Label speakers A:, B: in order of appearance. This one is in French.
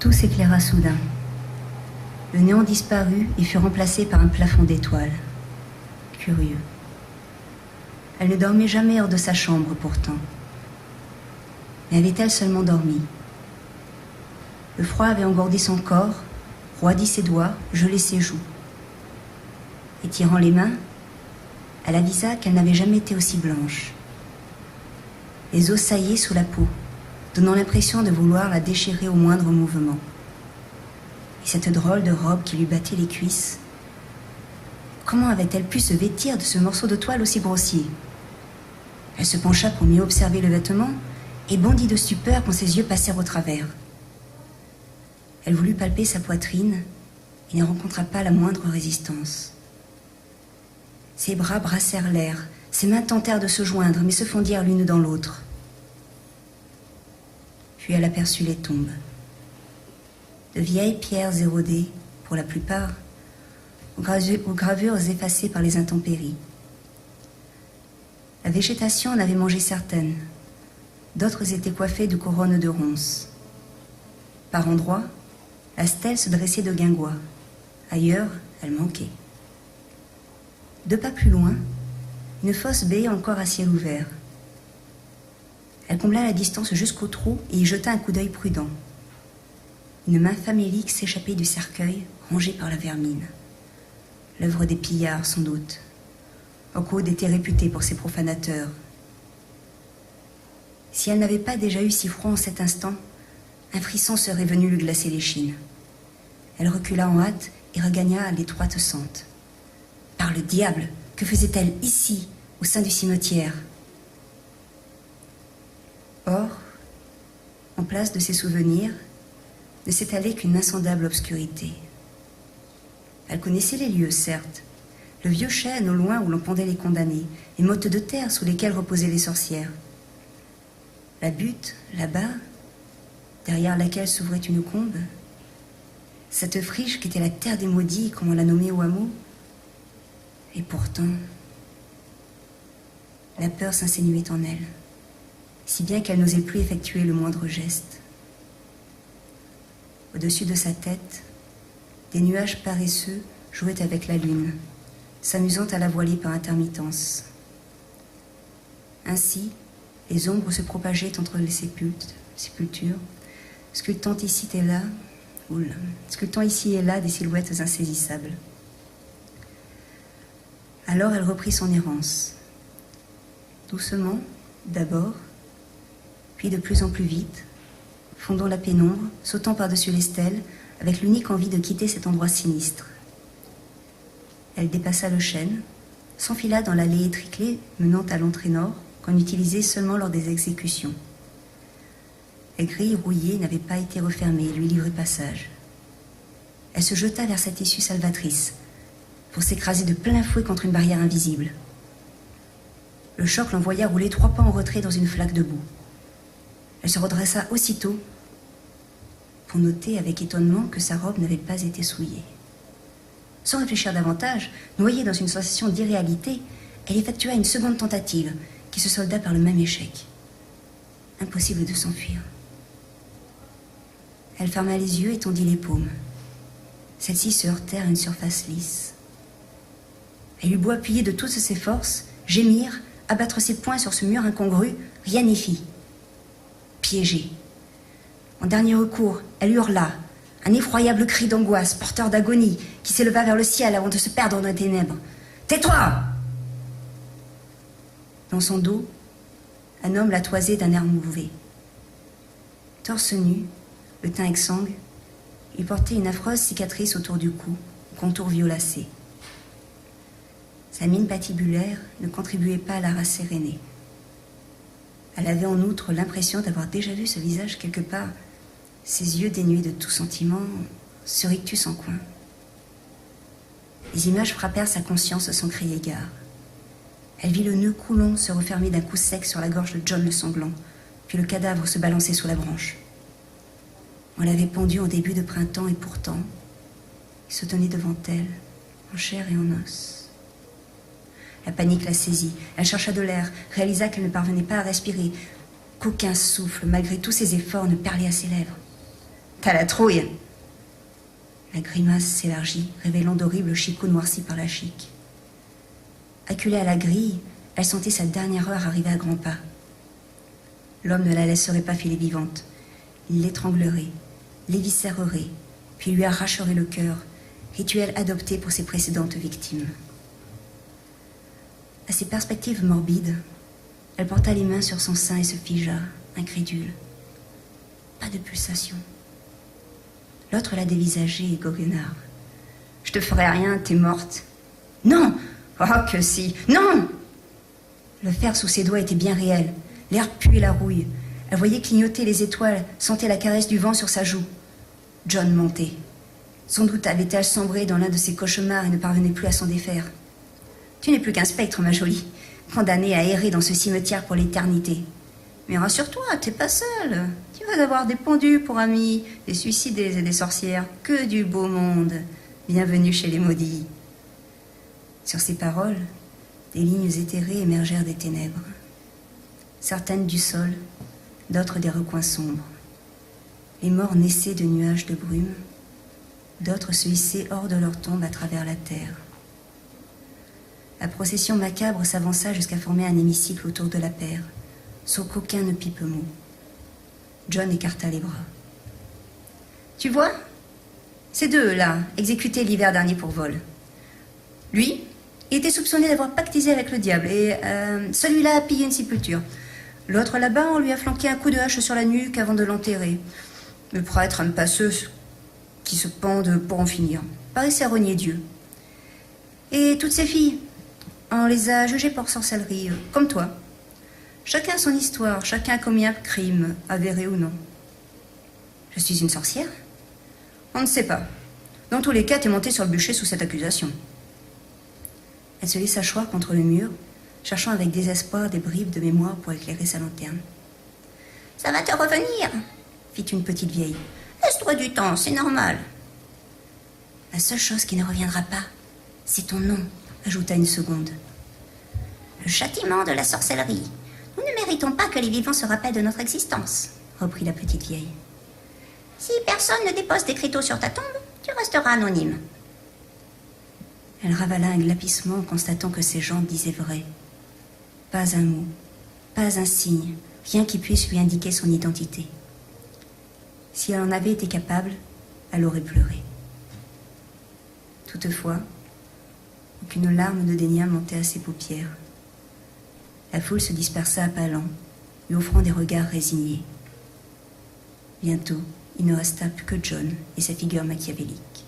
A: Tout s'éclaira soudain. Le néant disparut et fut remplacé par un plafond d'étoiles. Curieux. Elle ne dormait jamais hors de sa chambre pourtant. Mais avait-elle seulement dormi? Le froid avait engourdi son corps, roidi ses doigts, gelé ses joues. Étirant les mains, elle avisa qu'elle n'avait jamais été aussi blanche. Les os saillaient sous la peau, donnant l'impression de vouloir la déchirer au moindre mouvement. Et cette drôle de robe qui lui battait les cuisses, comment avait-elle pu se vêtir de ce morceau de toile aussi grossier? Elle se pencha pour mieux observer le vêtement et bondit de stupeur quand ses yeux passèrent au travers. Elle voulut palper sa poitrine et ne rencontra pas la moindre résistance. Ses bras brassèrent l'air, ses mains tentèrent de se joindre, mais se fondirent l'une dans l'autre. Puis elle aperçut les tombes. De vieilles pierres érodées, pour la plupart, aux gravures effacées par les intempéries. La végétation en avait mangé certaines. D'autres étaient coiffées de couronnes de ronces. Par endroits, la stèle se dressait de guingois. Ailleurs, elle manquait. 2 pas plus loin, une fosse baie encore à ciel ouvert. Elle combla la distance jusqu'au trou et y jeta un coup d'œil prudent. Une main famélique s'échappait du cercueil, rongé par la vermine. L'œuvre des pillards, sans doute. Hawkwood était réputé pour ses profanateurs. Si elle n'avait pas déjà eu si froid en cet instant, un frisson serait venu lui glacer l'échine. Elle recula en hâte et regagna l'étroite sente. Par le diable, que faisait-elle ici, au sein du cimetière? Or, en place de ses souvenirs, ne s'étalait qu'une insondable obscurité. Elle connaissait les lieux, certes. Le vieux chêne au loin où l'on pendait les condamnés, les mottes de terre sous lesquelles reposaient les sorcières. La butte, là-bas, derrière laquelle s'ouvrait une combe, cette friche qui était la terre des maudits, comme on l'a nommée au hameau. Et pourtant, la peur s'insinuait en elle, si bien qu'elle n'osait plus effectuer le moindre geste. Au-dessus de sa tête, des nuages paresseux jouaient avec la lune, s'amusant à la voiler par intermittence. Ainsi, les ombres se propageaient entre les sépultures, sculptant ici et là des silhouettes insaisissables. Alors elle reprit son errance. Doucement, d'abord, puis de plus en plus vite, fondant la pénombre, sautant par-dessus les stèles, avec l'unique envie de quitter cet endroit sinistre. Elle dépassa le chêne, s'enfila dans l'allée étriquée menant à l'entrée nord, qu'on utilisait seulement lors des exécutions. Les grilles rouillées n'avaient pas été refermées et lui livraient passage. Elle se jeta vers cette issue salvatrice, pour s'écraser de plein fouet contre une barrière invisible. Le choc l'envoya rouler 3 pas en retrait dans une flaque de boue. Elle se redressa aussitôt pour noter avec étonnement que sa robe n'avait pas été souillée. Sans réfléchir davantage, noyée dans une sensation d'irréalité, elle effectua une seconde tentative qui se solda par le même échec. Impossible de s'enfuir. Elle ferma les yeux et tendit les paumes. Celles-ci se heurtèrent à une surface lisse. Elle eut beau appuyer de toutes ses forces, gémir, abattre ses poings sur ce mur incongru, rien n'y fit. Piégée. En dernier recours, elle hurla, un effroyable cri d'angoisse, porteur d'agonie, qui s'éleva vers le ciel avant de se perdre dans les ténèbres. « Tais-toi !» Dans son dos, un homme la toisait d'un air mouvé. Torse nu, le teint exsangue, il portait une affreuse cicatrice autour du cou, au contour violacé. Sa mine patibulaire ne contribuait pas à la rasséréner. Elle avait en outre l'impression d'avoir déjà vu ce visage quelque part, ses yeux dénués de tout sentiment, ce rictus en coin. Les images frappèrent sa conscience sans crier gare. Elle vit le nœud coulant se refermer d'un coup sec sur la gorge de John le Sanglant, puis le cadavre se balancer sous la branche. On l'avait pendu en début de printemps et pourtant, il se tenait devant elle, en chair et en os. La panique la saisit. Elle chercha de l'air, réalisa qu'elle ne parvenait pas à respirer, qu'aucun souffle, malgré tous ses efforts, ne perlait à ses lèvres. T'as la trouille. La grimace s'élargit, révélant d'horribles chicots noircis par la chique. Acculée à la grille, elle sentait sa dernière heure arriver à grands pas. L'homme ne la laisserait pas filer vivante. Il l'étranglerait, l'éviscérerait, puis lui arracherait le cœur, rituel adopté pour ses précédentes victimes. À ces perspectives morbides, elle porta les mains sur son sein et se figea, incrédule. Pas de pulsation. L'autre la dévisageait et goguenard. « Je te ferai rien, t'es morte. »« Non !»« Oh que si !»« Non !» Le fer sous ses doigts était bien réel. L'air puait la rouille. Elle voyait clignoter les étoiles, sentait la caresse du vent sur sa joue. John montait. Sans doute avait-elle sombré dans l'un de ses cauchemars et ne parvenait plus à s'en défaire. « Tu n'es plus qu'un spectre, ma jolie, condamnée à errer dans ce cimetière pour l'éternité. Mais rassure-toi, t'es pas seule. Tu vas avoir des pendus pour amis, des suicidés et des sorcières. Que du beau monde. Bienvenue chez les maudits. » Sur ces paroles, des lignes éthérées émergèrent des ténèbres. Certaines du sol, d'autres des recoins sombres. Les morts naissaient de nuages de brume, d'autres se hissaient hors de leur tombe à travers la terre. La procession macabre s'avança jusqu'à former un hémicycle autour de la paire, sans qu'aucun ne pipe mot. John écarta les bras. « Tu vois, ces deux-là, exécutés l'hiver dernier pour vol. Lui, il était soupçonné d'avoir pactisé avec le diable, et celui-là a pillé une sépulture. L'autre là-bas, on lui a flanqué un coup de hache sur la nuque avant de l'enterrer. Le prêtre, un passeux qui se pendent pour en finir, paraissait renier Dieu. Et toutes ces filles, on les a jugées pour sorcellerie, comme toi. Chacun son histoire, chacun a commis un crime, avéré ou non. Je suis une sorcière? On ne sait pas. Dans tous les cas, t'es montée sur le bûcher sous cette accusation. » Elle se laissa choir contre le mur, cherchant avec désespoir des bribes de mémoire pour éclairer sa lanterne. « Ça va te revenir, fit une petite vieille. Laisse-toi du temps, c'est normal. La seule chose qui ne reviendra pas, c'est ton nom, ajouta une seconde. Le châtiment de la sorcellerie. Nous ne méritons pas que les vivants se rappellent de notre existence, reprit la petite vieille. Si personne ne dépose d'écriteau sur ta tombe, tu resteras anonyme. Elle ravala un glapissement en constatant que ses jambes disaient vrai. Pas un mot, pas un signe, rien qui puisse lui indiquer son identité. Si elle en avait été capable, elle aurait pleuré. Toutefois, aucune larme de dédain montait à ses paupières. La foule se dispersa à pas lents, lui offrant des regards résignés. Bientôt, il ne resta plus que John et sa figure machiavélique.